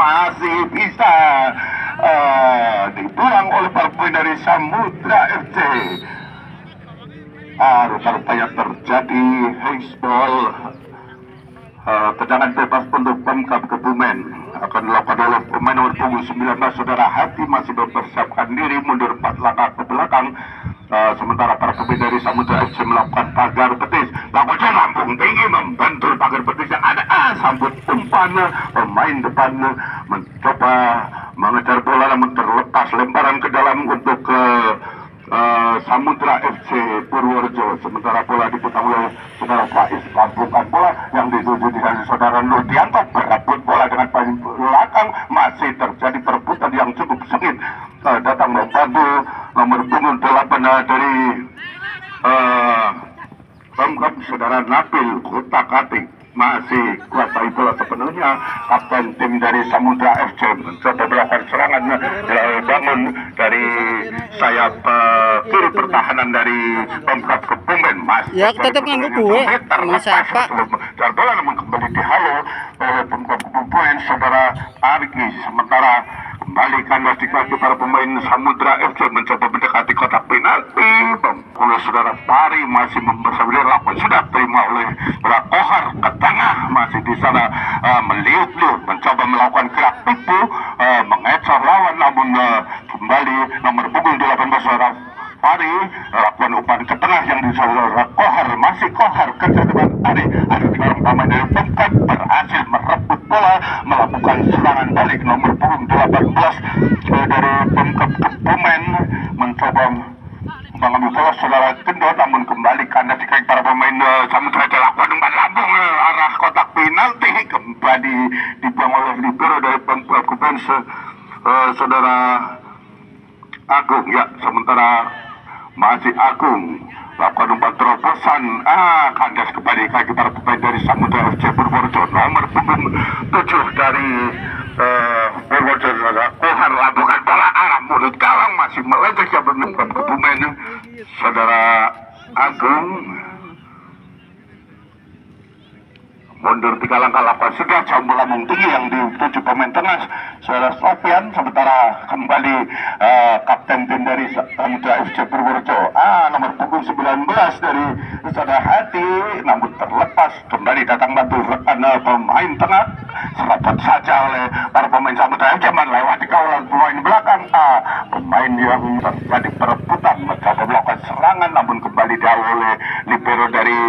masih bisa dibuang oleh para pemain dari Samudra FC. Rupanya terjadi handsball. Tendangan bebas untuk Pemkab Kebumen akan dilakukan oleh pemain nomor punggung 19 Saudara Hati, masih mempersiapkan diri mundur 4 langkah ke belakang. Sementara para pemain dari Samudra FC melakukan pagar betis. Lakukan lambung tinggi membentur pagar betis yang ada. Sambut umpan pemain depan mencoba mengejar bola namun terlepas lemparan ke dalam untuk Samudra FC Purworejo. Sementara bola diputar oleh Saudara Faiz, lampukan bola yang dituju di sana Saudara Nurdianto berebut bola dengan paling belakang. Masih terjadi perebutan yang cukup sengit. Datang membantu nomor punggung 8 dari Pemkab Saudara Nabil Kutak-Atik. Masih kuasai bola sepenuhnya. Kapten tim dari Samudra FC mencoba melakukan serangan bangun dari sayap kiri pertahanan dari Pemkab Kebumen. Masih ya tetap nganggu gue masa apa bola namun kembali dihalau oleh Pemkab Kebumen Saudara Argi. Sementara kembali kandas dikasih para pemain Samudra FC mencoba mendekati kotak penalti. Oleh Saudara Pari masih mempersaudara lakukan sudah terima oleh Saudara Kohar ke tengah, masih di sana meliuk-liuk mencoba melakukan gerak tipu mengecoh lawan namun kembali nomor punggung 18 Saudara Pari lakukan umpan ke tengah yang di Saudara Kohar, masih Kohar ke depan ada sekarang pemain dari Pemkab berhasil merebut bola melakukan serangan balik nomor punggung 18 dari Pemkab Kebumen mencoba mengambil bola Saudara Gendot namun kembali kandas dikait para pemain Samudra FC lakukan umpan lambung arah kotak penalti kembali dibuang oleh libero dari Pemkab Kebumen Saudara Agung. Ya, sementara masih Agung lakukan umpan terobosan kandas kembali kaki para pemain dari Samudra FC Purworejo. Nomor punggung 7 dari Purworejo Saudara Kohar lakukan bola arah mulut gawang, masih melenceng ke Pemkab Kebumen Saudara Agung mundur 3 langkah lakukan sudah jambul lambung tinggi yang dituju pemain tengah Saudara Sofian. Sementara kembali kapten tim dari Samudra FC Purworejo nomor punggung 19 dari Saudara Hati namun terlepas kembali datang bantu rekan pemain tengah, serabut saja oleh para pemain Samudra FC melewati kawalan pemain belakang. Pemain yang terjadi perebutan mencoba melakukan serangan namun kembali dihalau oleh libero dari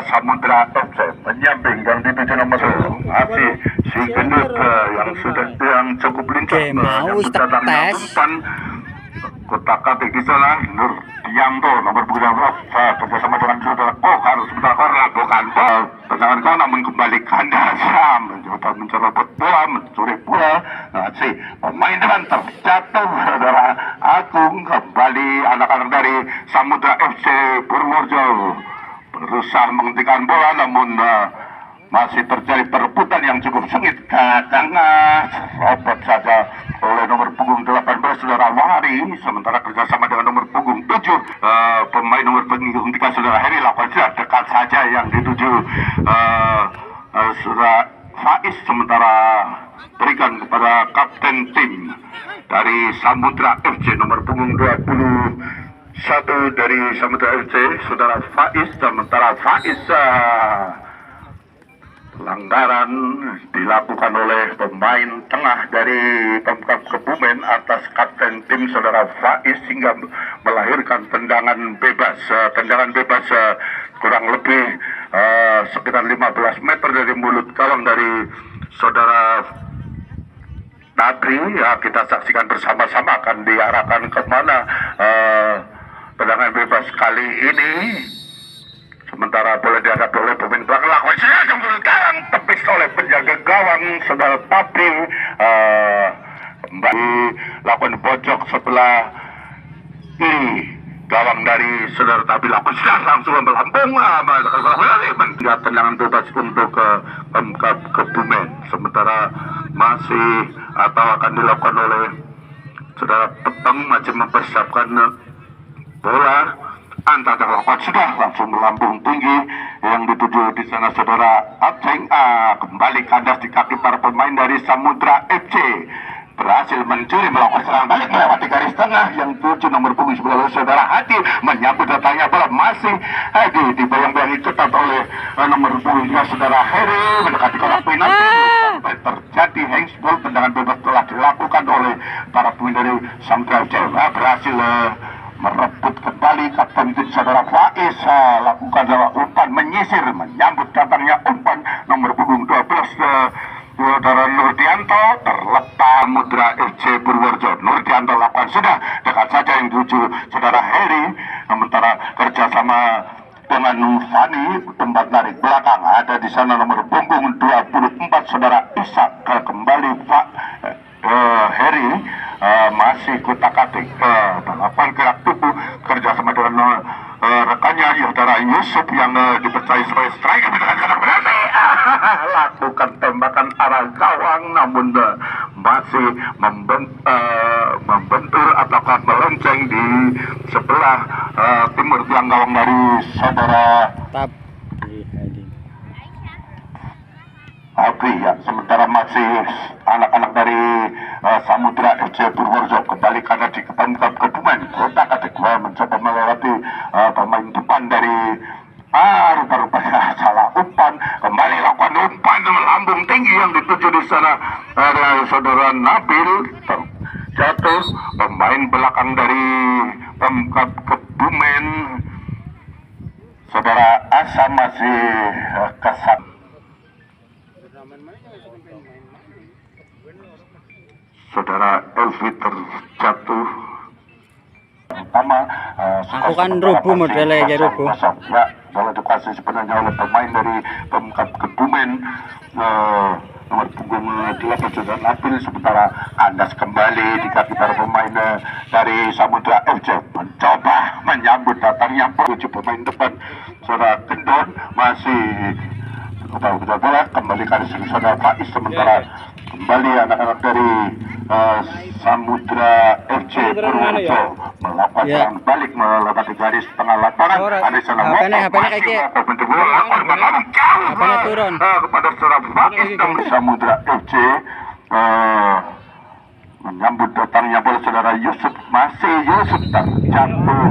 Samudra FC. Penyamping yang dituju nomor masih si Gendut yang cukup lincah yang sudah tes kotak-katik di sana. Nurdianto nomor punggung 12 bersama dengan Saudara Kohar. Sementara Kohar lakukan tendangan kau namun kembali kandas mencoba mencerobot bola, mencuri bola. Si pemain depan terjatuh Saudara Agung. Kembali anak-anak dari Samudra FC Purworejo berusaha menghentikan bola namun masih terjadi perebutan yang cukup sengit ke tengah, robot saja oleh nomor punggung 18 Saudara Wari. Sementara kerjasama dengan nomor punggung 7 pemain nomor punggung 3 Saudara Heri lakukan sudah dekat saja yang dituju Saudara Faiz. Sementara berikan kepada kapten tim dari Samudra FC nomor punggung 21 dari Samudra FC Saudara Faiz. Sementara Faiz pelanggaran dilakukan oleh pemain tengah dari Pemkab Kebumen atas kapten tim Saudara Faiz sehingga melahirkan tendangan bebas. Tendangan bebas kurang lebih sekitar 15 meter dari mulut gawang dari Saudara Nadri. Kita saksikan bersama-sama akan diarahkan kemana tendangan bebas kali ini. Sementara bola dihadapi oleh pemain belakang lakukan serangan gawang tepis oleh penjaga gawang Saudara Papri. Kembali lakukan pojok sebelah kiri gawang dari Saudara Tabi lakukan sudah langsung melambung menjaga tendangan bebas untuk Pemkab Kebumen. Sementara masih atau akan dilakukan oleh Saudara Peteng masih mempersiapkan bola Anda terlakukan sudah langsung melambung tinggi yang dituju di sana saudara Aceng kembali kandas di kaki para pemain dari Samudra FC berhasil mencuri melakukan serangan balik melewati garis tengah yang tujuh nomor punggung sebelah saudara Hadi menyambut datangnya bola masih Hadi dibayang-bayangi ketat oleh nomor punggung saudara Heri mendekati kotak penalti sampai terjadi handsball. Tendangan bebas telah dilakukan oleh para pemain dari Samudra FC berhasil merebut kembali kapten tim saudara Faiz lakukan umpan menyisir menyambut datangnya umpan nomor punggung 12 saudara Nurdianto terlepas Samudra FC Purworejo. Nurdianto lakukan sudah dekat saja yang tuju saudara Heri sementara kerjasama dengan Fani tempat tarik belakang ada di sana nomor punggung 24 saudara Ishak kembali Pak Heri masih kutak-atik balapan gerak tubuh kerjasama dengan rekannya saudara Yusuf yang dipercaya sebagai striker dengan kata berani lakukan tembakan arah gawang namun masih membentur ataukah melenceng di sebelah timur tiang gawang dari saudara Oke ya, sementara masih anak-anak dari Samudra FC Purworejo kembali karena di Pemkab Kebumen kotak-atik mencoba melewati pemain depan dari rupa-rupanya salah umpan kembali lakukan umpan melambung tinggi yang dituju di sana ada saudara Nabil jatuh pemain belakang dari Pemkab Kebumen saudara Asa masih kesan. Saudara Elvi terjatuh pertama aku kan rubuh modelnya ya rubuh ya bola dikasih sebenarnya oleh pemain dari Pemkab Kebumen nomor punggung 8 saudara Nabil sementara kandas kembali di kaki para pemain dari Samudra FC mencoba menyambut datangnya tujuh pemain depan saudara Kendon masih bola kembali kali saudara Faiz sementara kembali anak-anak dari Samudra FC Purworejo melakukan serangan balik melewati garis tengah lapangan ada sana turun kepada saudara Faiz dan Samudra FC menyambut datangnya bola saudara Yusuf masih Yusuf terjatuh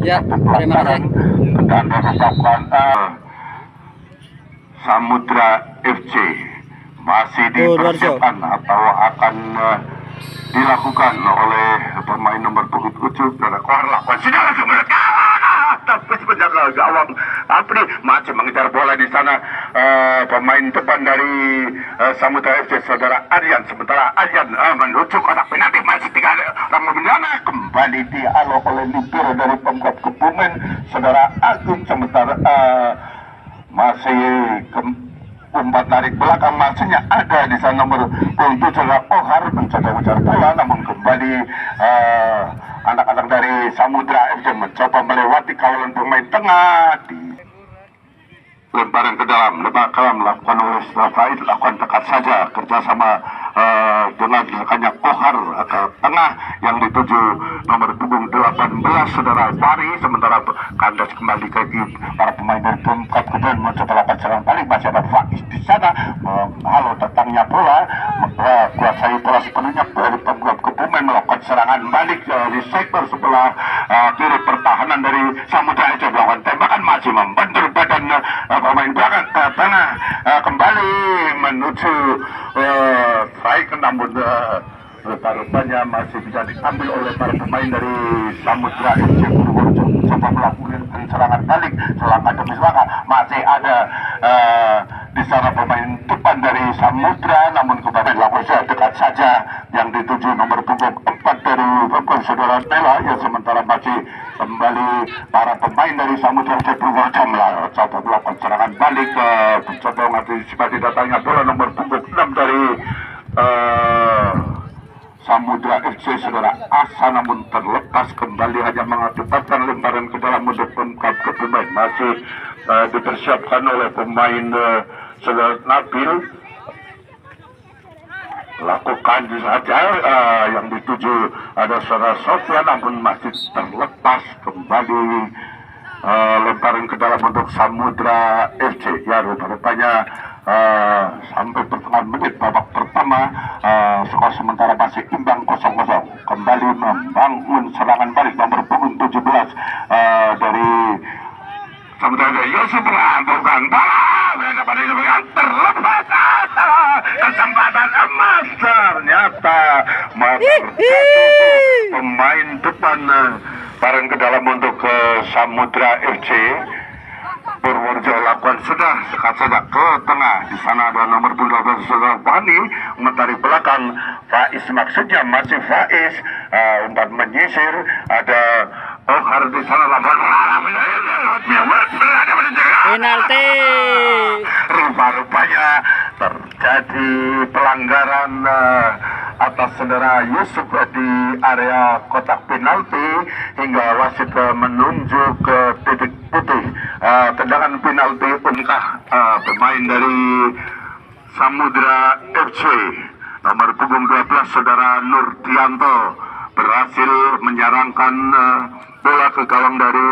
ya terima kasih dan merupakan Samudra FC masih dipersiapkan atau akan dilakukan oleh pemain nomor punggung 7 dan Kohar lakukan sudah langsung tapi penjaga gawang Apri masih mengejar bola di sana pemain depan dari Samudra FC saudara Aryan sementara Aryan menuju kotak penalti masih 3 orang membendana kembali dialog oleh libero dari Pemkab Kebumen saudara Agung sementara masih umpan tarik belakang masanya ada di sana nomor punggung 7 Kohar mencoba mengejar bola namun kembali anak-anak dari Samudra FC mencoba melewati kawalan pemain tengah di lemparan ke dalam melakukan oleh Faiz lakukan dekat saja kerjasama dengan rekannya Kohar ke tengah yang dituju nomor punggung 18 saudara Fari sementara kandas kembali ke para pemain dari Pemkab Kebumen mencoba lakukan serangan balik masih ada Faiz di sana halo datangnya bola kuasai bola sepenuhnya dari Pemkab Kebumen melakukan serangan balik di sektor sebelah kiri pertahanan dari Samudra FC melakukan tembakan masih membentur badan pemain belakang ke tengah kembali menuju baik namun rupa-rupanya masih bisa diambil oleh para pemain dari Samudra FC Purworejo coba melakukan serangan balik selangkah demi selangkah masih ada di sana pemain depan dari Samudra namun kembali lakukan dekat saja yang dituju nomor punggung 4 dari Pemkab saudara Nela yang sementara masih kembali para pemain dari Samudra FC Purworejo coba melakukan serangan balik mencoba mengantisipasi datangnya bola nomor punggung 6 dari Samudra FC saudara Asa namun terlepas kembali hanya mengakibatkan lemparan ke dalam untuk Pemkab Kebumen masih dipersiapkan oleh pemain saudara Nabil lakukan saja yang dituju ada saudara Sofia namun masih terlepas kembali lemparan ke dalam untuk Samudra FC. Ya, rupanya sampai pertengahan menit babak pertama skor sementara masih imbang 0-0. Kembali membangun serangan balik nomor punggung 17 dari Samudra Yusuf melakukan bola pada yang terlepas, kesempatan emas ternyata pemain depan bareng ke dalam untuk Samudra FC. Purworejo lakukan sudah sekat saja ke tengah. Di sana ada nomor 12 saudara Fani menarik belakang. Faiz maksudnya masih Faiz umpan menyisir. Ada Ohar di sana lawan Penalti. Rupa-rupanya terjadi pelanggaran atas saudara Yusuf di area kotak penalti hingga wasit menunjuk ke titik putih. Tendangan penalti untuk pemain dari Samudra FC nomor punggung 12 saudara Nurdianto berhasil menyarangkan bola ke gawang dari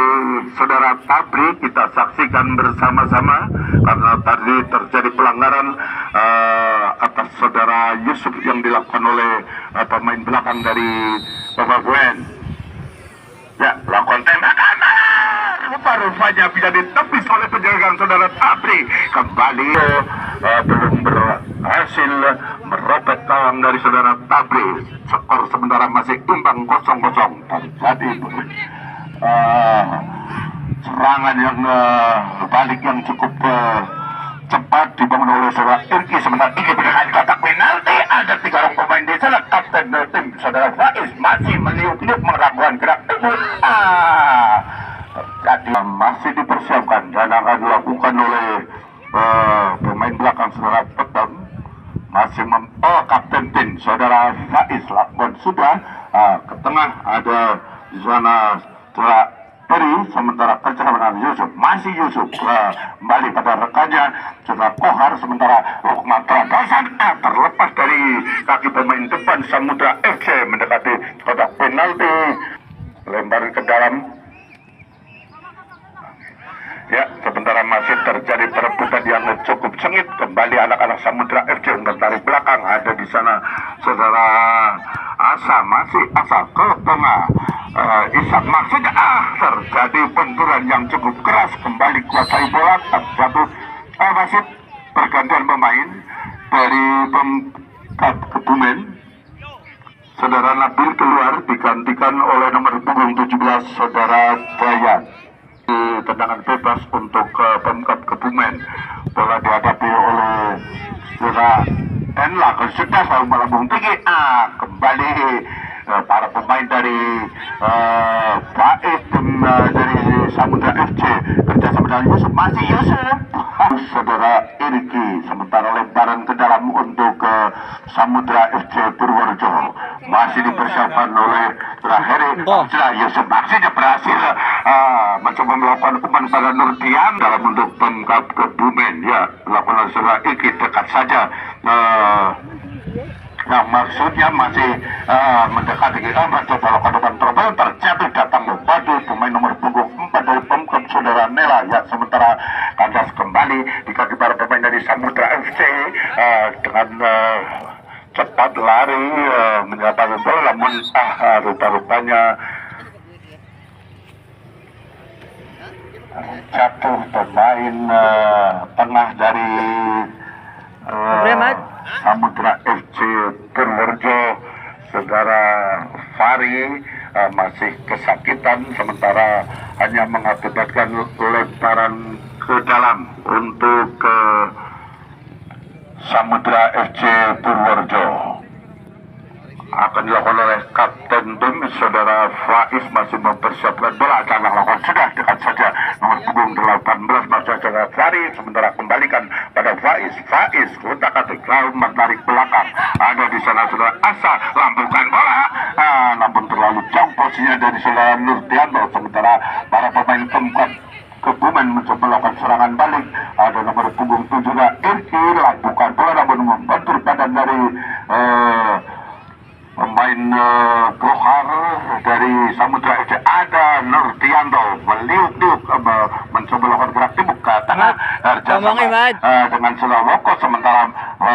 saudara Tabri. Kita saksikan bersama-sama karena tadi terjadi pelanggaran atas saudara Yusuf yang dilakukan oleh pemain belakang dari Bapak Gwen. Ya, lakukan tembakan. Rupa-rupanya bisa ditepis oleh penjagaan saudara Tabri. Kembali belum berhasil merobek gawang dari saudara Tabri. Skor sementara masih imbang 0-0. Terjadi serangan yang balik yang cukup cepat dibangun oleh saudara Irki. Sementara Irki berhasil kotak penalti. Ada 3 orang pemain di sana. Kapten tim saudara Faiz masih meniup-niup meragukan gerak tersebut. Terjadi masih dipersiapkan dan akan dilakukan oleh pemain belakang saudara Petem. Masih kapten tim saudara Faiz lakukan sudah ke tengah. Ada di sana saudara Peri, sementara kerja dengan Yusuf, masih Yusuf kembali pada rekannya saudara Kohar. Sementara Lukman terobosan terlepas dari kaki pemain depan Samudra FC mendekati kotak penalti, lempar ke dalam. Ya, sementara masih terjadi perebutan yang cukup sengit. Kembali anak-anak Samudra FC dari belakang. Ada di sana saudara Asa, masih Asa ke tengah. Isak maksudnya terjadi benturan yang cukup keras. Kembali kuasai bola, terjatuh wasit pergantian pemain dari Pemkab Kebumen. Saudara Nabil keluar digantikan oleh nomor punggung 17 saudara Dayan. Tendangan bebas untuk Pemkab Kebumen. Bola dihadapi oleh saudara Enla, sudah selalu melambung tinggi. Kembali para pemain dari Faiz dan dari Samudra FC kerjasama dengan Yusuf, masih Yusuf saudara Irki. Sementara lemparan ke dalam untuk Samudra FC Purworejo masih dipersiapkan oleh Heri. Saudara Yusuf maksudnya berhasil mencoba melakukan umpan pada Nurdian dalam untuk Pemkab Kebumen. Ya, lakukan saudara Irki dekat saja. Yang maksudnya masih mendekati kita mencoba lakukan terobosan, terjatuh datang membantu pemain nomor punggung 4 dari Pemkab saudara Nela. Ya, sementara kandas kembali di kaki para pemain dari Samudra FC dengan cepat lari menyerang bola, namun rupa-rupanya jatuh pemain tengah dari Samudra FC Purworejo saudara Fari masih kesakitan, sementara hanya mengakibatkan lemparan ke dalam untuk Samudra FC Purworejo. Akan dilakukan oleh kapten tim saudara Faiz masih mempersiapkan bola. Akan melakukan sudah dekat saja nomor punggung 18 masih saudara Fari. Sementara kembalikan pada Faiz. Faiz utak-atik menarik belakang. Ada di sana saudara Asa, lambungkan bola namun terlalu jauh posisinya dari saudara Nurdianto. Sementara para pemain Pemkab Kebumen mencoba melakukan serangan balik. Ada nomor punggung 7 Irki, lambungkan bola namun membentur badan dari pemain Kohar dari Samudra FC. Ada Nurdianto meliuk-liuk mencoba melakukan gerak timuk ke tengah dengan Sulawoko, sementara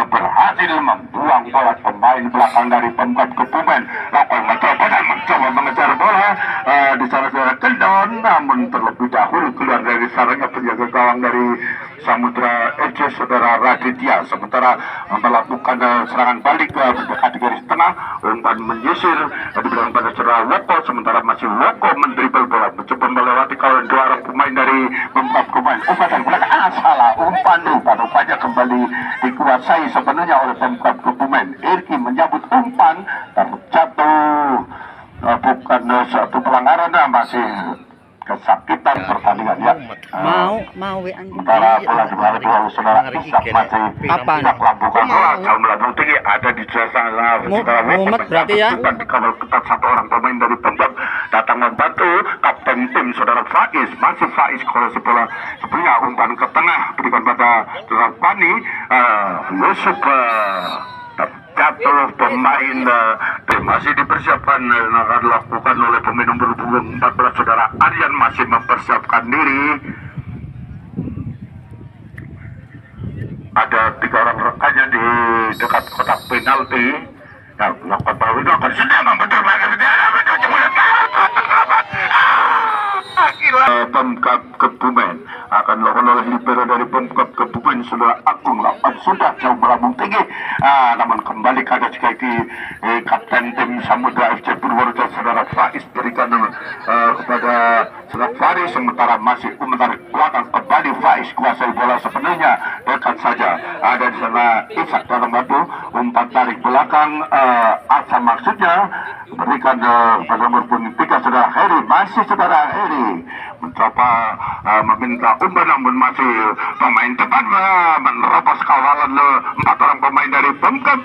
berhasil membuang bola pemain belakang dari Pemkap Kebumen. Lakukan mencoba mengejar bola di sana kendon, namun terlebih dahulu keluar dari sarangnya penjaga gawang dari Samudra FC saudara Raditya, sementara melakukan serangan balik mendekati garis tengah, umpan menyisir diberikan pada saudara Woko, sementara masih Woko mendribel bola mencoba melewati kawan dua orang pemain dari Pemkap Kebumen. Umpan belakang salah umpan, rupanya kembali dikuasai sebenarnya oleh Pemkap Kebumen. Irki menyambut umpan terjatuh, bukan satu pelanggaran, masih kesakitan pertandingan ya. Mau anjing. Sementara bola dibalik oleh saudara Isak masih tidak melakukan bola jauh melambung tinggi, ada di sana saudara Mumet berarti ya. dikawal ketat satu orang pemain dari Pemkap datang membantu kapten tim saudara Faiz, masih Faiz koleksi bola sebelumnya umpan ke tengah berikan pada saudara Fani Yusuf terjatuh pemain masih dipersiapkan akan dilakukan oleh pemain nomor 14 saudara Aryan masih mempersiapkan diri. Ada 3 orang rekannya di dekat kotak penalti. Nah, melakukan bahwa itu akan sedang membentur Pemkap Kebumen akan dilakukan oleh libero dari Pemkap Kebumen saudara Agung. Sudah jauh melambung tinggi, namun kembali kada sekali kapten tim Samudra FC Purworejo saudara Faiz berikan kepada saudara Faris, sementara masih menarik belakang kembali Faiz kuasai bola sepenuhnya, dekat saja ada di sana Isak dalam batu umpan tarik belakang Asa maksudnya berikan pada nomor 3 saudara Heri, masih saudara Heri mencoba meminta umpan, namun masih pemain depan menerobos kawalan 4 orang pemain dari Pemkap.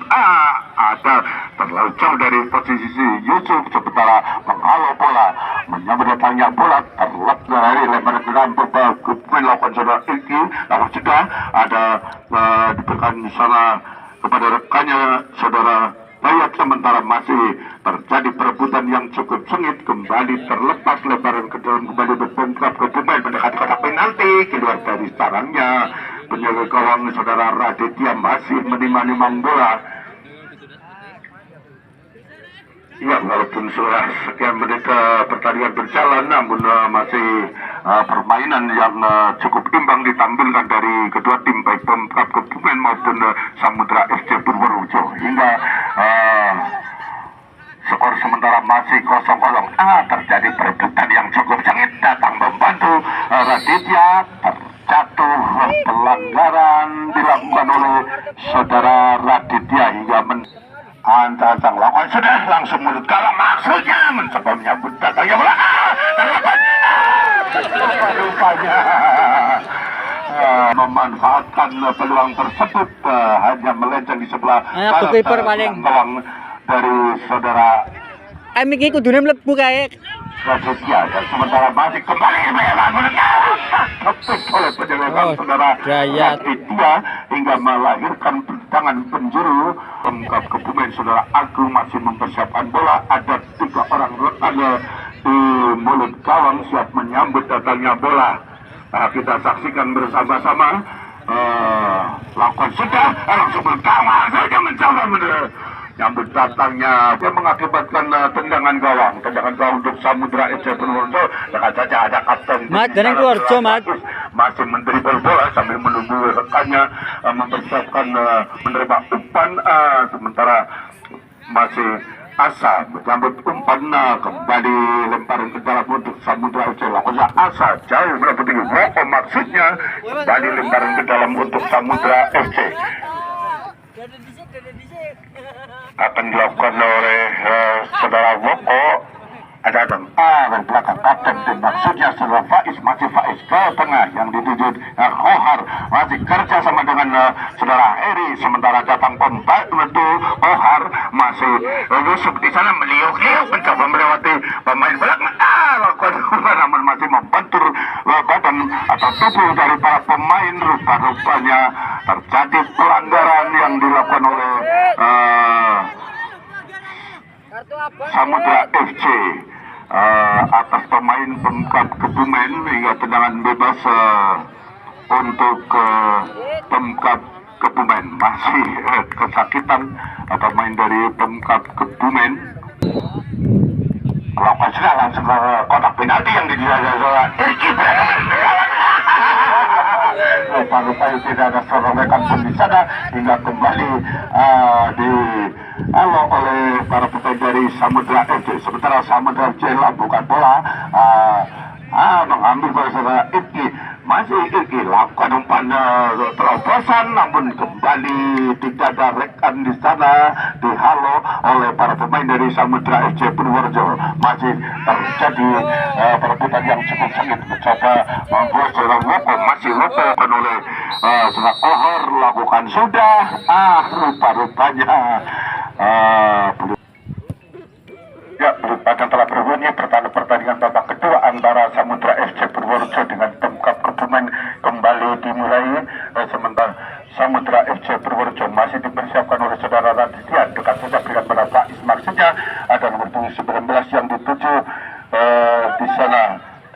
Ada terlalu jauh dari posisi Yusuf, sementara menghalau bola menyambut datangnya bola terlepas dari lemparan ke dalam melakukan saudara Ilki, lalu sudah ada diberikan sana kepada rekannya saudara Bayat, sementara masih terjadi perebutan yang cukup sengit, kembali terlepas lebaran ke dalam kembali berpengkap ke pemain mendekati kotak penalti, keluar dari sarangnya penjaga gawang saudara Raditya masih menimang-nimang bola. Ya, walaupun sudah sekian menit pertandingan berjalan, namun masih permainan yang cukup imbang ditampilkan dari kedua tim, baik Pemkap Kebumen maupun Samudra FC Purworejo, hingga skor sementara masih 0-0. Terjadi perebutan yang cukup sengit, datang membantu Raditya, terjatuh pelanggaran dilakukan oleh saudara Raditya hingga Anda sang lakukan sudah langsung mulut kalah, maksudnya mencoba menyambut datangnya bola rupanya memanfaatkan peluang tersebut, hanya melenceng di sebelah gawang dari saudara Miki kudune mlebu kae. Raditya, dan sementara masih kembali oleh penjagaan saudara Raditya hingga melahirkan tendangan penjuru. Pemkap Kebumen saudara Agung masih mempersiapkan bola, ada 3 orang rekan di mulut gawang siap menyambut datangnya bola. Kita saksikan bersama-sama. Lakukan sudah langsung bergawang saja mencoba menyambut datangnya, yang mengakibatkan tendangan gawang untuk Samudra FC Purworejo. Dengan saja ada kapten masih mendribel bola sambil menunggu rekannya mempersiapkan menerima umpan, sementara masih Asa menyambut umpan, kembali lemparan ke dalam untuk Samudra FC. Lakukan Asa jauh berapa tinggi, maksudnya kembali lemparan ke dalam untuk Samudra FC. Akan dilakukan oleh saudara Woko. Ada dan belakang kapten tim, maksudnya saudara Faiz, masih Faiz ke tengah yang dituju Kohar, masih kerja sama dengan saudara Heri, sementara datang pembantu Kohar, masih Yusuf di sana meliuk-liuk mencoba melewati pemain belakang, lakukan namun masih membentur badan atau tubuh dari para pemain. Rupa-rupanya terjadi pelanggaran yang dilakukan oleh Samudra FC. atas pemain Pemkab Kebumen hingga tendangan bebas untuk Pemkab Kebumen. Masih kesakitan pemain dari Pemkab Kebumen melakukan sudah langsung ke kotak penalti yang dijaga Irki. Rupa-rupanya tidak ada serorekan pun di sana hingga kembali dialog oleh para pemain dari Samudra FC. Sementara Samudra FC bukan bola mengambil bola saudara Irki. Masih Irki lakukan umpan terobosan, namun kembali tidak ada rekan di sana, dihalau oleh para pemain dari Samudra FC Purworejo. Masih terjadi perebutan yang cukup sengit, mencoba membuat seorang Woko, masih Woko oleh seorang Kohor lakukan sudah, rupa-rupanya ya, merupakan telah berbunyi pertandingan babak kedua antara Samudra FC Purworejo dengan Pemkab Kebumen kembali dimulai. Sementara Samudra FC Purworejo masih dipersiapkan oleh saudara Raditya, dekat saja berikan pada Pak Ismar saja, ada nomor 19 yang dituju di sana.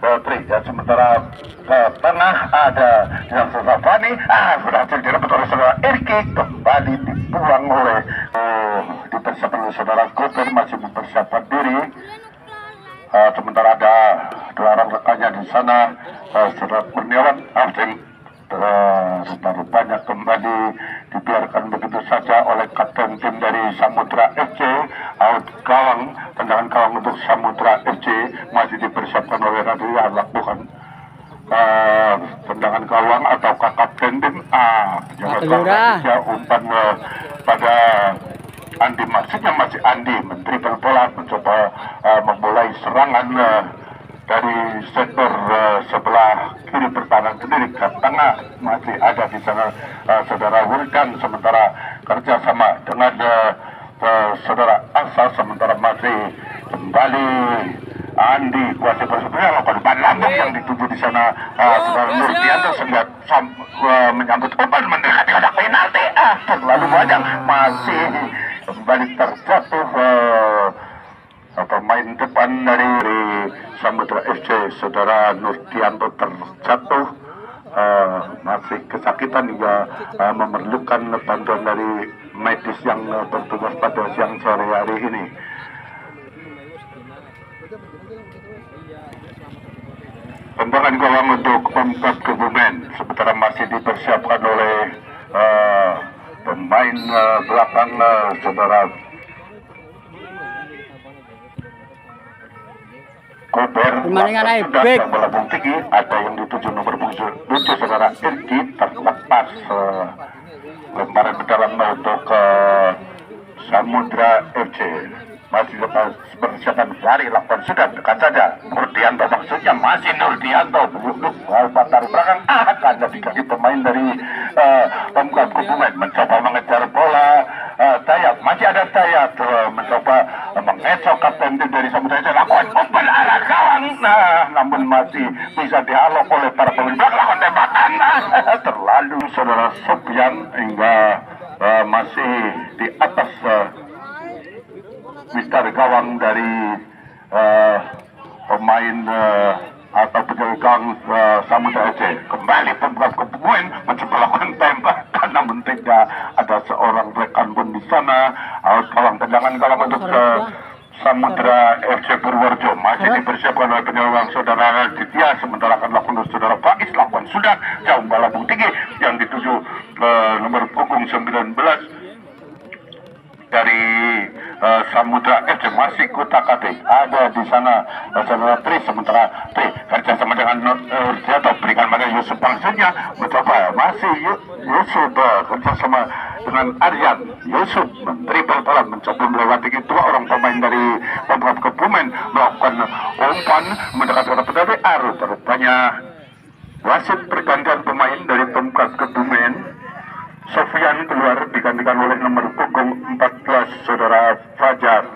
Ya, sementara ke tengah ada yang saudara Fani, berhasil direbut oleh saudara Irki, kembali dibuang oleh dipersiapkan oleh saudara Gober, masih mempersiapkan diri. Sementara ada dua orang rekannya di sana, saudara Kurniawan, rupa-rupanya kembali dibiarkan begitu saja oleh kapten tim dari Samudra FC. Out gawang, tendangan gawang untuk Samudra FC masih dipersiapkan oleh Raditya, lakukan tendangan gawang atau kapten tim ya, umpan pada Andi, maksudnya masih Andi menteri bola mencoba memulai serangan dari sektor sebelah kiri pertahanan sendiri ke tengah. Masih ada di sana saudara Wildan, sementara kerjasama dengan saudara Asa, sementara masih kembali Andi kuasa persebaya lakukan ban lambung yang dituju di sana saudara Nurdianto sehingga menyambut umpan mendekati kotak penalti, terlalu banyak, masih kembali terjatuh pemain depan dari Samudra FC, saudara Nurdianto terjatuh, masih kesakitan hingga memerlukan bantuan dari medis yang bertugas pada siang sore hari ini. Tendangan gawang untuk Pemkab Kebumen sementara masih dipersiapkan oleh pemain belakang saudara Kober. Permainan sudah melambung tinggi, ada yang dituju nomor 7 saudara Irki, terlepas lemparan ke dalam untuk Samudra FC. Masih persiapan lari, lakukan sudah dekat saja Nurdianto, maksudnya masih Nurdianto belum taruh belakang, akan jadi pemain dari Pemkab Kebumen mencoba mengejar bola. Tayap, masih ada Tayap mencoba mengecok kapten dari Samudra FC, lakukan umpan arah gawang, namun masih bisa dialog oleh para pemain belakang, lakukan tembakan terlalu saudara Sofian hingga masih di atas Mister gawang dari pemain atau penjaga gawang Samudra FC. Kembali Pemkab Kebumen mencoba lakukan tembakan, namun tidak ada seorang rekan pun di sana. Out gawang, tendangan gawang untuk Samudra FC Purworejo masih dipersiapkan oleh penyerang saudara Raditya, sementara akan lakukan saudara Faiz, lakukan sudah jauh balabung tinggi yang dituju nomor punggung 19 dari Samudra FC, masih kutak-atik ada di sana saudara Tri, sementara Tri kerjasama dengan Nurdianto, berikan pada Yusuf maksudnya mencoba, masih Yusuf kerjasama dengan Aryan. Yusuf menteri bola mencoba melewati dua orang pemain dari Pemkab Kebumen, melakukan umpan mendekati kotak penalti. Rupanya wasit pergantian pemain dari Pemkab Kebumen. Sofian keluar digantikan oleh nomor punggung 14 saudara Fajar.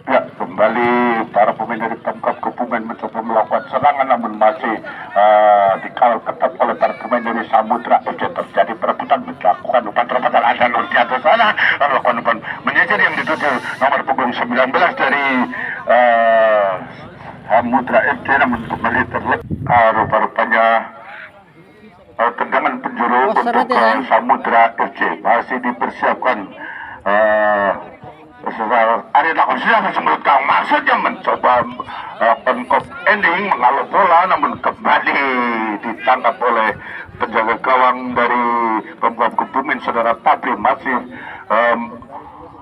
Ya, kembali para pemain dari Pemkab Kebumen mencoba melakukan serangan namun masih dikawal ketat oleh para pemain dari Samudra FC. Terjadi perebutan melakukan umpan terobosan, ada Nurdianto sana melakukan umpan menyisir yang dituju nomor punggung 19 dari Samudra FC, namun kembali terlepas rupa-rupanya tendangan penjuru untuk Samudra FC masih dipersiapkan. Arena sudah sebelumkan maksudnya mencoba penkop ending mengalir bola, namun kembali ditangkap oleh penjaga gawang dari Pemkab Kebumen saudara Tabri, masih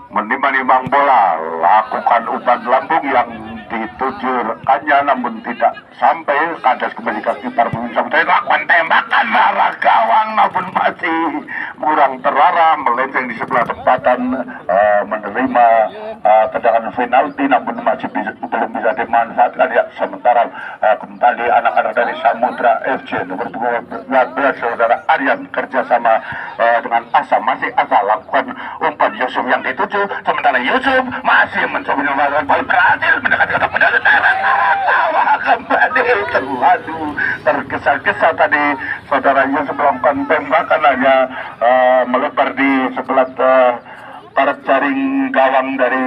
menimbang-nimbang bola, lakukan umpan lambung yang dituju rekannya namun tidak sampai, kandas kembali ke kiper pemirsa, lakukan tembakan arah gawang namun masih kurang terarah, melenceng di sebelah tempatan, menerima tendangan penalti namun masih belum bisa dimanfaatkan ya. Sementara kembali anak-anak dari Samudra FC nomor 12 saudara Aryan kerjasama dengan Asa, masih Asa lakukan umpan Yusuf yang dituju, sementara Yusuf masih mencoba menyelamatkan bola, berhasil mendekati kotak penalti, kembali terlalu tergesa-gesa tadi saudara Yusuf melakukan tembakan, hanya melebar di sebelah tarik jaring gawang dari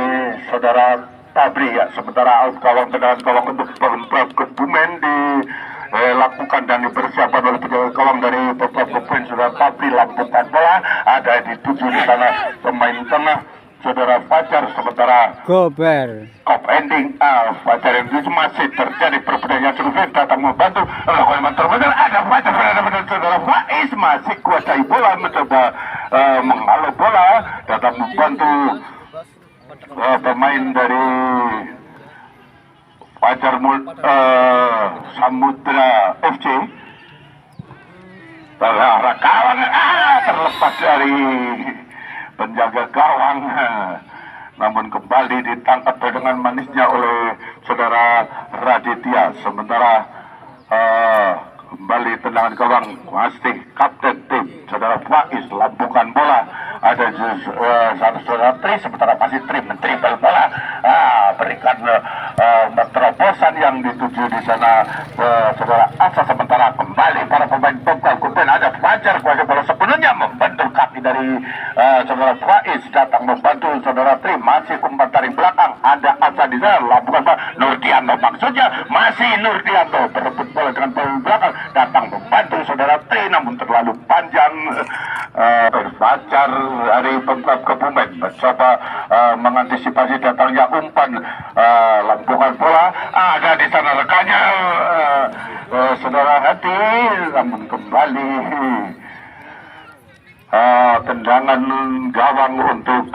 saudara Tabri ya. Sementara out gawang tendangan gawang untuk Pemkab Kebumen dilakukan dan dipersiapkan oleh penjaga gawang dari Pemkab Kebumen saudara Tabri. Lampukan bola ada dituju di sana pemain tengah saudara Fajar, sementara Gober Kop ending Fajar yang itu masih terjadi perbedaan yang cukup datang membantu melakukan terbentuk, ada Fajar benar-benar saudara Faiz masih kuasai bola, mencoba menghalau bola, datang membantu pemain dari Fajar Samudra FC. Arah gawang terlepas dari penjaga gawang, namun kembali ditangkap dengan manisnya oleh saudara Raditya. Sementara kembali tendangan gawang masih kapten tim saudara Faiz, lambungkan bola, ada satu saudara Tri, sementara masih Tri mentribel bola, berikan terobosan yang dituju di sana saudara Asa. Sementara kembali para pemain Pemkab Kebumen, ada Fajar kuasa bola sepenuhnya membantu kaki dari saudara Faiz, datang membantu saudara Tri, masih umpan tarik belakang, ada Asa di sana, lambungkan bola, Nurdianto maksudnya, masih Nurdianto berebut bola dengan bola belakang, datang membantu saudara Tri namun terlalu panjang. Fajar dari Pemkab Kebumen mencoba mengantisipasi datangnya umpan, lambungan bola, ada di sana rekannya saudara Hati, namun kembali tendangan gawang untuk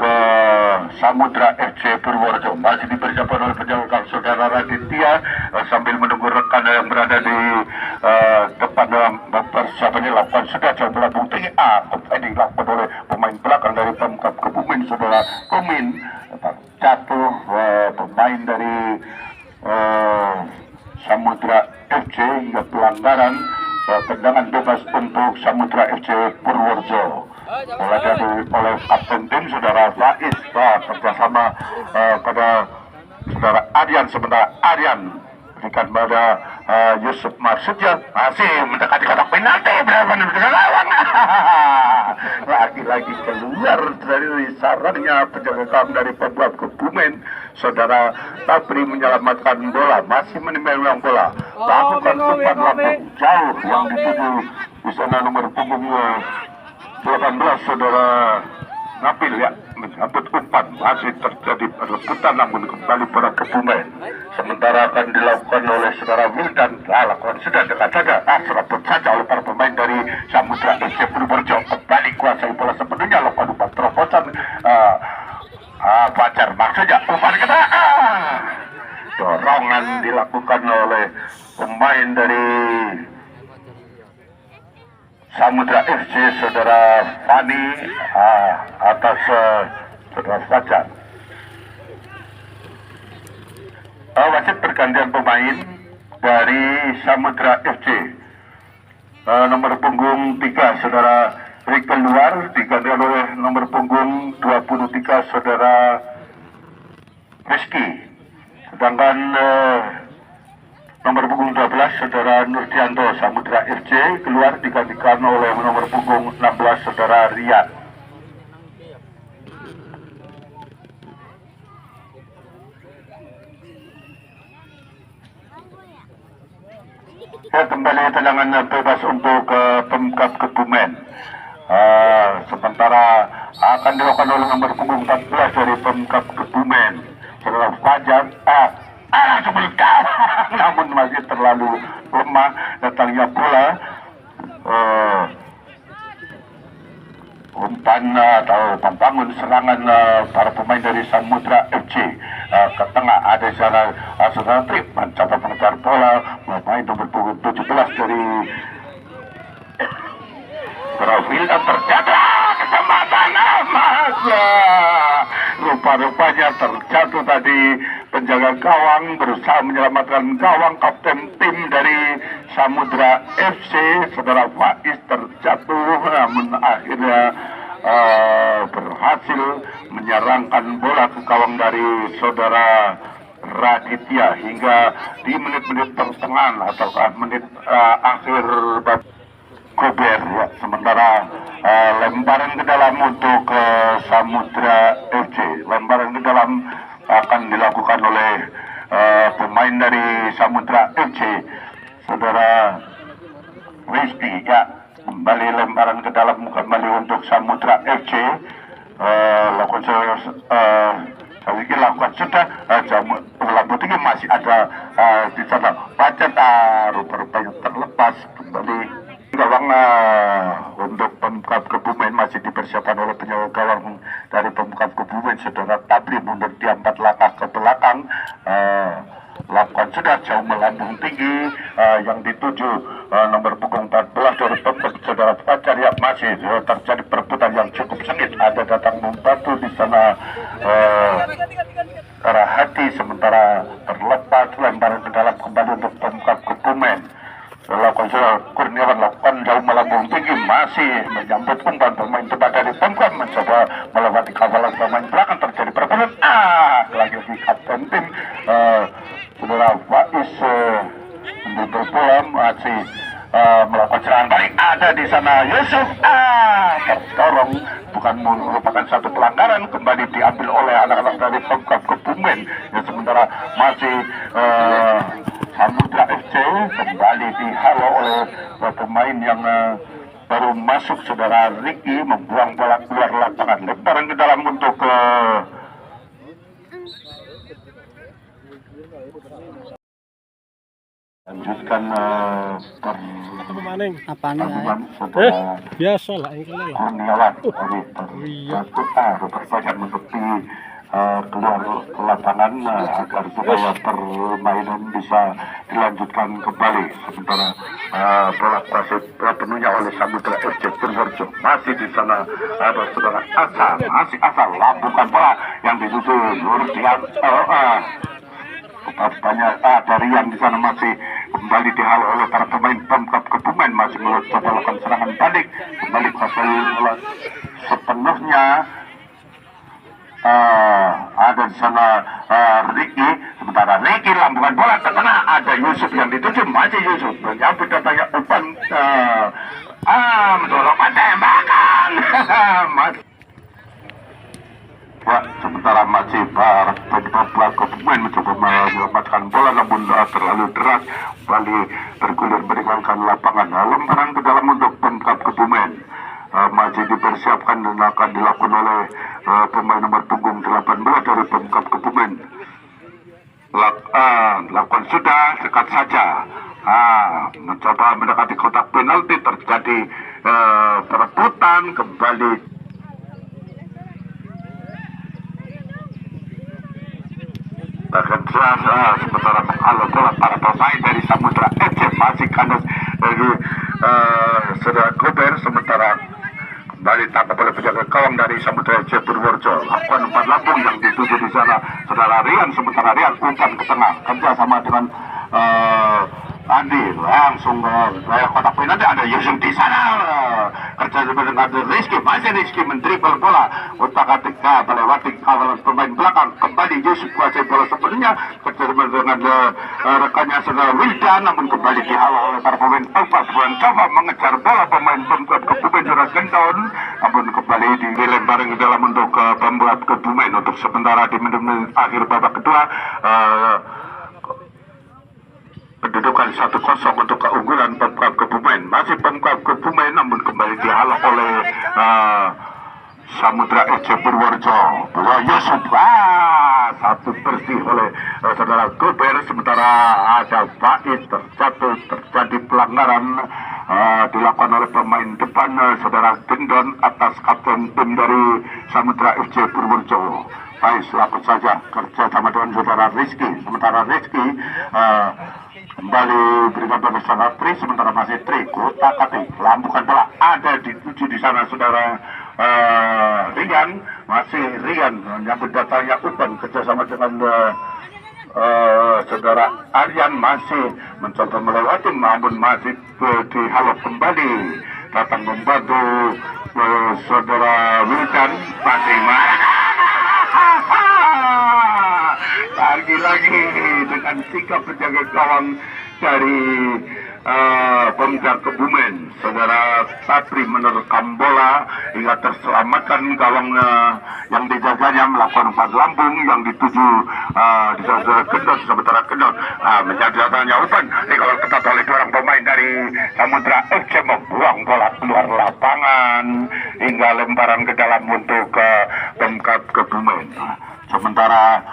Samudra FC Purworejo masih dipersiapkan oleh penjaga saudara Raditya sambil menunggu rekan yang berada di depan persiapannya lakukan sudah coba lambung tinggi, ini dilakukan oleh pemain belakang dari Pemkab Kebumen saudara Kumin, jatuh pemain dari Samudra FC hingga pelanggaran. Tendangan bebas untuk Samudra FC Purworejo mulai dari oleh kapten tim saudara Faiz kerjasama pada saudara Aryan, sementara Aryan berikan pada Yusuf Marsudya, masih mendekati kotak penalti, benar-benar lawan, lagi-lagi keluar dari sarangnya penjaga gawang dari Pemkab Kebumen saudara Tabri menyelamatkan bola, masih menimbang bola, lakukan umpan lambung jauh yang dituju di sana nomor punggung 18 saudara Nabil ya, menyambut umpan, masih terjadi perebutan namun kembali para Kebumen. Sementara akan dilakukan oleh saudara Wildan, lakukan sudah dekat saja, serabut saja oleh para pemain dari Samudra FC Purworejo, kembali kuasai bola sepenuhnya, lakukan umpan terobosan Fajar maksudnya, umpan kita dorongan dilakukan oleh pemain dari Samudra FC saudara Fani atas saudara Fajar. Wasit pergantian pemain dari Samudra FC, nomor punggung 3 saudara Rik keluar digantikan oleh nomor punggung 23 saudara Rizky, sedangkan nomor punggung 12 Saudara Nurdianto Samudra FC keluar digantikan oleh nomor punggung 16 Saudara Rian. Ya, kembali tendangan bebas untuk Pemkab Kebumen. Sementara akan dilakukan oleh nomor punggung 14 dari Pemkab Kebumen. Saudara Fajar langsung melekat, namun masih terlalu lemah datangnya bola. Umpan atau membangun serangan para pemain dari Samudra FC ke tengah. Ada di sana Saudara Trip mencoba mengejar bola, pemain nomor punggung 17 dari Profil dan terjatuh kesempatan masa. Rupa-rupanya terjatuh tadi penjaga gawang berusaha menyelamatkan gawang kapten tim dari Samudra FC Saudara Faiz terjatuh, namun akhirnya berhasil menyerangkan bola ke gawang dari Saudara Raditya hingga di menit-menit pertengahan atau menit akhir Kober ya. Sementara lemparan ke dalam untuk Samudra FC, lemparan ke dalam akan dilakukan oleh pemain dari Samudra FC Saudara Rizky ya. Kembali lemparan ke dalam kembali untuk Samudra FC. Lakukan saya pikir lakukan sudah lampu tinggi masih ada di sana Pacet rupanya terlepas kembali. Gawang untuk Pemkab Kebumen masih dipersiapkan oleh penjaga gawang dari Pemkab Kebumen Saudara Tabli mundur di 4 langkah ke belakang. Lakukan sudah jauh melambung tinggi yang dituju nomor punggung 14 dari Pemkab Saudara Fajar ya. Masih terjadi perebutan yang cukup sengit, ada datang membantu di sana arah hati, sementara terlepas lemparan ke dalam kembali untuk Pemkab Kebumen. Lakukan Kurniawan lakukan jauh melambung tinggi, masih menyambut umpan pemain tepat dari Pemkab mencoba melewati kawalan pemain belakang, terjadi perbuatan lagi-lagi kapten tim Saudara Faiz untuk bola masih melakukan serangan balik. Ada di sana Yusuf terdorong, bukan merupakan satu pelanggaran, kembali diambil oleh anak-anak dari Pemkab Kebumen ya. Sementara masih Samudra FC kembali dihalau oleh pemain yang baru masuk Saudara Ricky, membuang bola keluar lapangan, lemparan ke dalam untuk lanjutkan Apa nih? Saudara Biasa lah ini kan lah. Kurniawan dari berbagai untuk keluar ke lapangan agar supaya permainan bisa dilanjutkan kembali. Sementara bola wasit penuhnya oleh Samudra FC Purworejo. Masih di sana ada Saudara Asa, masih Asa lambungkan bola yang dituju Nurdianto. Banyak dari yang di sana masih kembali dihalau oleh para pemain Pemkab Kebumen, masih mencoba melakukan serangan balik, kembali kuasai bola sepenuhnya. Ada di sana Ricky, sementara Ricky lambungan bola ke tengah, ada Yusuf yang dituju, masih Yusuf menyambut datangnya umpan mendorong tembakan. Ya, sementara masih para pemain mencoba menyelamatkan bola, namun terlalu deras, kembali bergulir meninggalkan lapangan. Lemparan ke dalam untuk Pemkab Kebumen masih dipersiapkan dan akan dilakukan oleh pemain nomor punggung 18 dari Pemkab Kebumen. Lakukan sudah, dekat saja. Mencoba mendekati kotak penalti, terjadi perebutan kembali. Bahkan sementara mengalir bola para pemain dari Samudra FC masih kandas dari Saudara Kober, sementara kembali tangkap oleh penjaga gawang dari Samudra FC Purworejo. Lakukan umpan lambung yang dituju di sana Saudara Rian, sementara Rian umpan ke tengah kerja sama dengan Andi langsung kotak penalti ada Yusuf di sana kerja dengan Rizky, masih Rizky mentripel bola otak atik melewati kawalan pemain belakang, kembali Yusuf kuasai bola sepenuhnya kerja dengan rekannya saudara Wildan, namun kembali dihalau oleh para pemain Alfa coba mengejar bola pemain pembuat Kebumen saudara Gendon, namun kembali dilempar ke dalam untuk pembuat Kebumen untuk sementara di menit akhir babak kedua. Kedudukan 1-0 untuk keunggulan Pemkab Kebumen. Masih Pemkab Kebumen namun kembali dihalau oleh Samudra FC Purworejo. Bola Yusuf satu bersih oleh saudara Gober, sementara ada Faiz terjadi pelanggaran dilakukan oleh pemain depan saudara Gendon atas kapten tim dari Samudra FC Purworejo. Faiz lakukan saja kerja sama dengan saudara Rizky, sementara Rizky kembali berikan pada saudara Tri, sementara masih Tri kotak atik lampukan bola ada di tujuh di sana saudara Rian, masih Rian menyambut datanya Upan kerjasama dengan saudara Aryan masih mencoba melewati namun masih dihalau kembali datang membantu saudara Wildan masih lagi-lagi dengan sikap penjaga gawang dari Pemkab Kebumen, saudara Satri menerkam bola hingga terselamatkan gawang yang dijaganya melakukan umpan lambung yang dituju di saudara Gendon, sementara Gendon menjadi datanya umpan dikawal ketat oleh dua orang pemain dari Samudra FC membuang bola keluar lapangan hingga lemparan ke dalam untuk Pemkab Kebumen. Sementara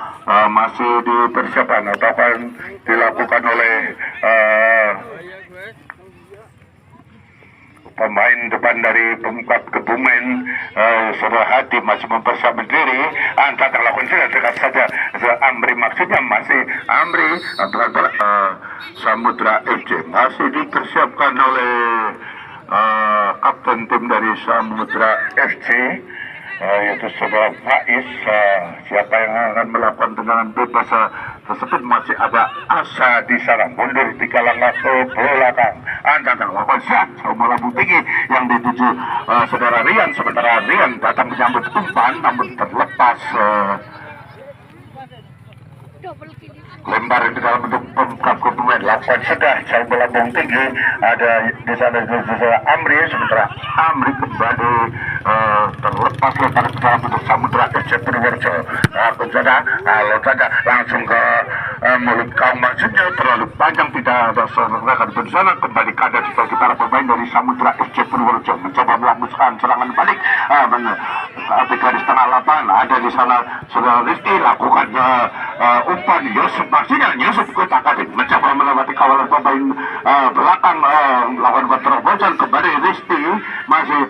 masih dipersiapkan atau akan dilakukan oleh pemain depan dari Pemkab Kebumen, saudara Hadi masih mempersiapkan diri. Anda akan lakukan dekat saja Amri, maksudnya masih Amri antara Samudra FC masih dipersiapkan oleh kapten tim dari Samudra FC, yaitu saudara Faiz. Siapa yang akan melakukan tendangan bebas tersebut? Masih ada Asa di sana, mundur 3 langkah ke belakang. Anda akan melakukan shot bola tinggi yang dituju saudara Rian, sementara Rian datang menyambut umpan namun terlepas. Lempar di dalam bentuk Pemkab Kebumen, lakukan sudah jauh bola tinggi ada di sana saudara Amri, sementara Amri kembali terlepas lempar ke dalam bentuk Samudra FC Purworejo. Saja langsung ke mulut kaum, maksudnya terlalu panjang tidak ada serangan di sana, kembali ke ada di para pemain dari Samudra FC Purworejo mencoba melakukan serangan balik di garis tengah lapangan. Ada di sana saudara Rizky lakukan umpan Yusuf, maksudnya Yusuf kotak atik mencoba melewati kawalan pemain belakang melakukan terobosan, kembali Rizky masih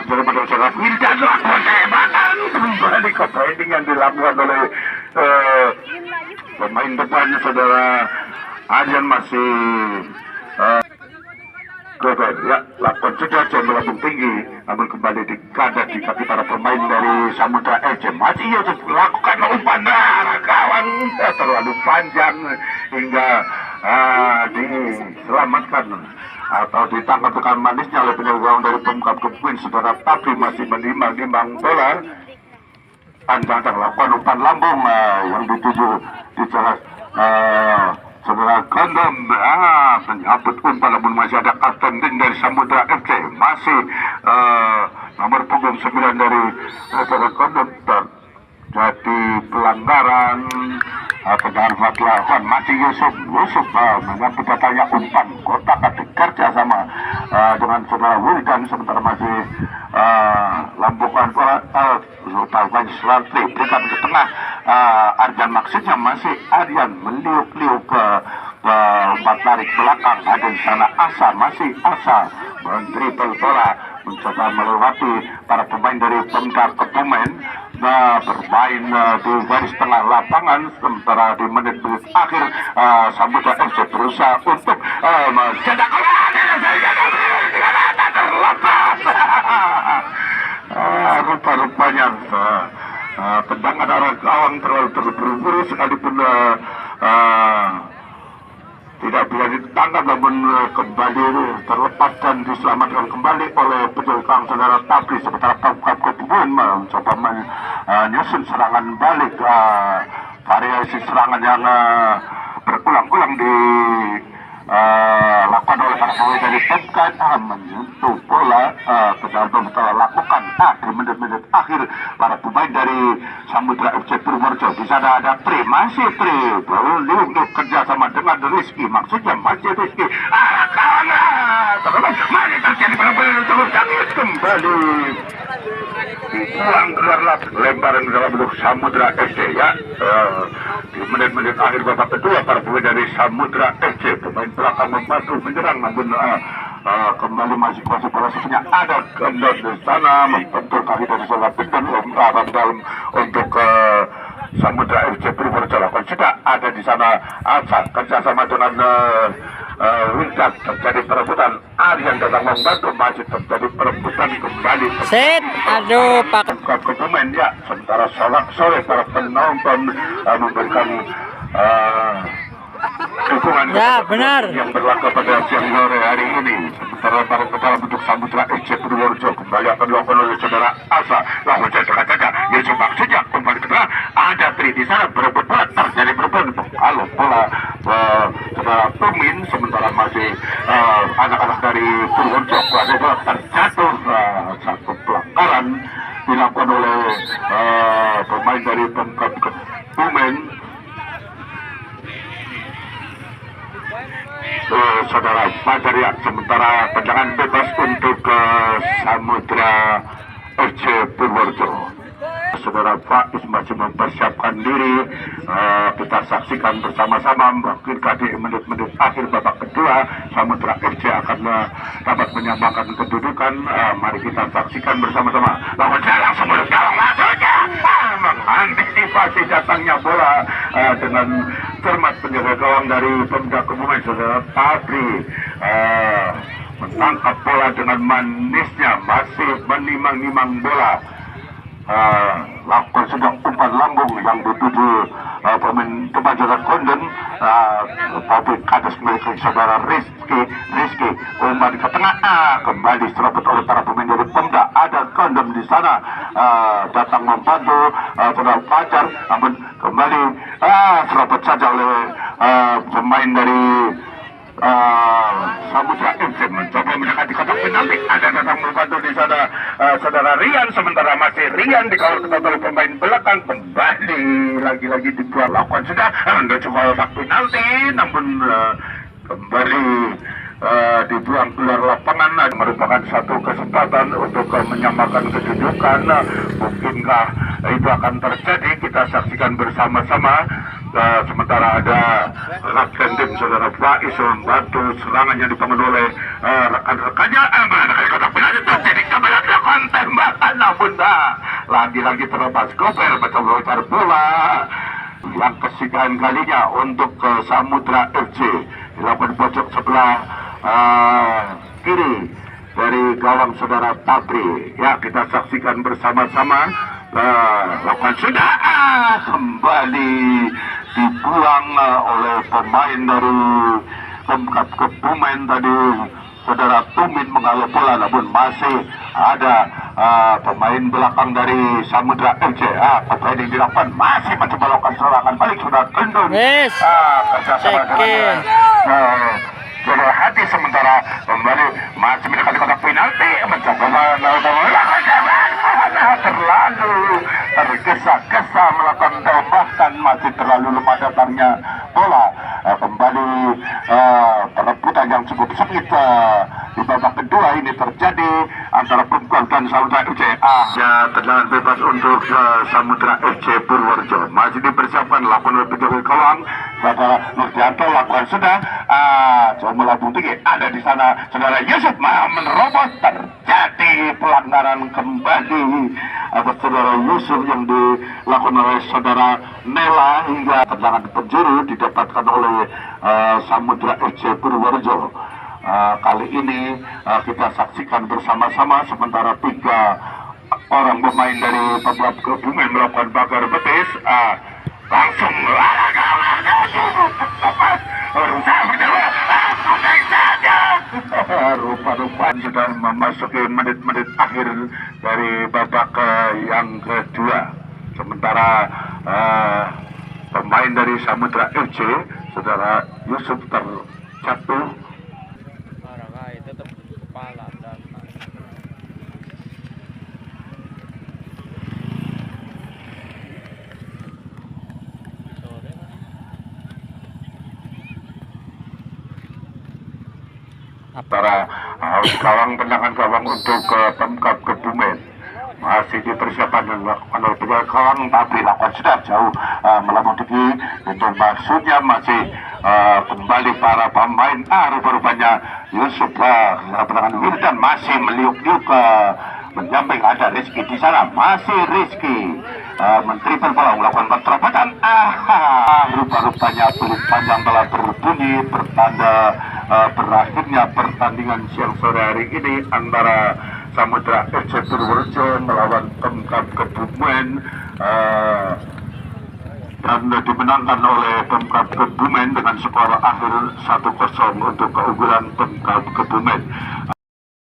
daripada saudara Wildan lakukan tembakan kembali ke training yang dilakukan oleh pemain depannya saudara Aryan masih ya, lakukan sudah melambung tinggi namun kembali dikadat di kaki para pemain dari Samudra FC. Masih Yusuf lakukan umpan kawan terlalu panjang hingga diselamatkan atau ditangkap dengan manisnya oleh penjaga gawang dari Pemkab Kebumen, saudara Tapi masih menimbang-nimbang bola. Anda lakukan umpan lambung yang dituju di salah saudara Gondom menyambut umpan namun masih ada kapten dari Samudra FC, masih nomor punggung 9 dari saudara Gondom terjadi pelanggaran tendangan Fadlawan. Masih Yusuf menyambut datanya umpan kotak atik kerja sama dengan saudara Wildan, sementara masih lampukan bola Faiz Slatri berikan ke tengah Aryan, maksudnya masih Aryan meliuk-liuk ke umpan tarik belakang. Ada di sana Asa, masih Asa mendribble bola mencoba melewati para pemain dari Pemkab Kebumen bermain di garis tengah lapangan, sementara di menit-menit akhir Samudra FC berusaha untuk mencetak terlepas. Rupa-rupanya tendangan arah gawang terlalu terburu-buru, sekalipun tidak bisa ditangkap namun kembali terlepas dan diselamatkan kembali oleh penjaga gawang saudara Tabri. Sementara Pemkab Kebumen mencoba menyusun serangan balik, variasi serangan yang berulang-ulang dilakukan oleh para pemain dari Pemkab, menyentuh bola ke dalam setelah lakukan di menit-menit akhir para pemain dari Samudra FC Purworejo. Di sana ada Tri, masih Tri belum kerjasama dengan Rizky, maksudnya masih Rizky teman-teman, masih terjadi benar-benar terus kembali dibuang keluar lemparan dalam bentuk Samudra FC ya. Di menit-menit akhir babak kedua para pemain dari Samudra FC, pemain belakang membantu menyerang namun kembali masih kuasa bola sebenarnya ada kendor di sana membentuk kaki dari salah pindah dalam untuk Samudra FC Purworejo. Sudah ada di sana Asa kerjasama dengan Windan, terjadi perebutan. Aryan datang membantu, masih terjadi perebutan kembali. Set, aduh Pak. Pemain ya, sementara sore para penonton memberikan dukungan Ya, benar. yang berlaku pada siang sore hari ini. Sementara para dalam bentuk Samudra FC Purworejo kembali akan dilakukan oleh saudara Asa. Lawan jaga-jaga, ya coba saja kembali ke tengah. Ada Tri di sana berebut bola, terjadi berebut. Kalau bola saudara Tumin, sementara masih anak-anak dari Purworejo ada bola terjatuh. Satu pelanggaran dilakukan oleh pemain dari Pemkab Kebumen. Saudara Fajar ya, sementara tendangan bebas untuk Samudra FC Purworejo. Saudara Faiz masih mempersiapkan diri. Kita saksikan bersama-sama, mungkinkah di menit-menit akhir babak kedua Samudra FC akan dapat menyamakan kedudukan. Mari kita saksikan bersama-sama. Lawan jalan sebelum gawang masuknya mengantisipasi datangnya bola dengan cermat penjaga gawang dari Pemda Kebumen saudara Tabri menangkap bola dengan manisnya, masih menimang-nimang bola. Lakukan sedang umpan lambung yang dituju pemain Tebajaga Konden, tapi kadas milik saudara Rizky umpan ke tengah, kembali serabut oleh para pemain dari Pemda. Ada Konden di sana datang membantu saudara Fajar, namun kembali serabut saja oleh pemain dari Samudra FC mencoba mendekati kotak penalti. Ada datang membantu di sana saudara Rian, sementara masih Rian dikawal ketat oleh pemain belakang. Kembali lagi-lagi dibuat lakukan sudah menuju kotak penalti, namun kembali dibuang keluar lapangan. Merupakan satu kesempatan untuk menyamakan kedudukan. Mungkinkah itu akan terjadi? Kita saksikan bersama-sama. Sementara ada rekan tim saudara Faiz membantu serangan yang dibangun oleh rekan-rekannya. Mengenai kotak penalti terjadi kembali dilakukan tembakan, namun lagi-lagi terlepas. Gober mencoba mencari bola yang kesekian kalinya untuk Samudra FC dilakukan pojok sebelah kiri dari gawang saudara Tabri. Ya, kita saksikan bersama-sama. Lakukan sudah kembali dibuang oleh pemain dari Pemkab Kebumen tadi. Saudara Tumin mengalir bola, namun masih ada pemain belakang dari Samudra FC. Kembali dilakukan, masih mencoba melakukan serangan balik. Sudah Gendung kerjasama dengan saudara Hati, sementara kembali masih mendekati kotak penalti, mencoba terlalu tergesa-gesa melakukan tembakan, masih terlalu lemah datangnya bola. Kembali perebutan yang cukup sengit di babak kedua ini terjadi antara Pemkab dan Samudra FC. Ya, tendangan bebas untuk Samudra FC Purworejo masih dipersiapkan, lakukan oleh penjaga gawang saudara Nurdianto. Lakukan sudah coba melambung tinggi, ada di sana saudara Yusuf menerobos, terjadi pelanggaran kembali atas saudara Yusuf yang dilakukan oleh saudara Nela, hingga tendangan penjuru didapatkan oleh Samudra FC Purworejo. Kali ini kita saksikan bersama-sama, sementara 3 orang pemain dari Pemkab Kebumen melakukan bakar betis. Langsung berusaha sudah memasuki menit-menit akhir dari babak yang kedua. Sementara pemain dari Samudra FC, saudara Yusuf terjatuh. Tetap kepala dan Para gawang tendangan gawang untuk Pemkab Kebumen masih dipersiapkan dan dilakukan oleh penjaga gawang, tapi lakukan sudah jauh melampaui itu maksudnya masih kembali para pemain rupa-rupanya Yusuf pendangan Wildan masih meliuk-liuk menyamping ada Rizky di sana, masih Rizky mentriple bola melakukan penterobotan. Rupa-rupanya peluit panjang telah berbunyi bertanda berakhirnya pertandingan siang sore hari ini antara Samudra FC Purworejo melawan Pemkab Kebumen dan dimenangkan oleh Pemkab Kebumen dengan skor akhir 1-0 untuk keunggulan Pemkab Kebumen.